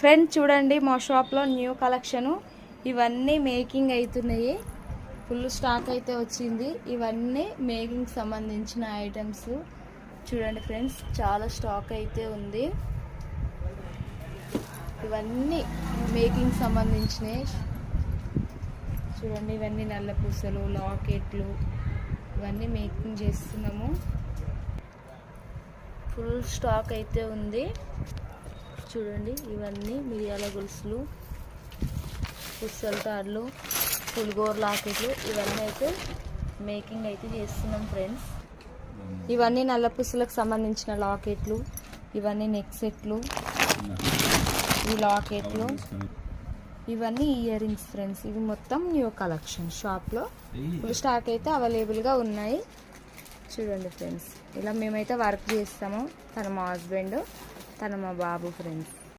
Friends చూడండి మా షాప్లో న్యూ కలెక్షను ఇవన్నీ మేకింగ్ అవుతున్నాయి. ఫుల్ స్టాక్ అయితే వచ్చింది. ఇవన్నీ మేకింగ్ సంబంధించిన ఐటమ్స్ చూడండి ఫ్రెండ్స్, చాలా స్టాక్ అయితే ఉంది. ఇవన్నీ మేకింగ్ సంబంధించినవి చూడండి. ఇవన్నీ నల్ల పూసలు, లాకెట్లు ఇవన్నీ మేకింగ్ చేస్తున్నాము. ఫుల్ స్టాక్ అయితే ఉంది చూడండి. ఇవన్నీ మిరియాల గొలుసులు, పుస్తల తాడులు, పులిగోర లాకెట్లు ఇవన్నీ అయితే మేకింగ్ అయితే చేస్తున్నాం ఫ్రెండ్స్. ఇవన్నీ నల్ల పుసలకు సంబంధించిన లాకెట్లు, ఇవన్నీ నెక్ సెట్లు, ఈ లాకెట్లు, ఇవన్నీ ఇయర్ రింగ్స్ ఫ్రెండ్స్. ఇవి మొత్తం న్యూ కలెక్షన్ షాప్లో ఫుల్ స్టాక్ అయితే అవైలబుల్గా ఉన్నాయి చూడండి ఫ్రెండ్స్. ఇలా మేమైతే వర్క్ చేస్తాము. తన మా హస్బెండ్, తన మా బాబు ఫ్రెండ్స్.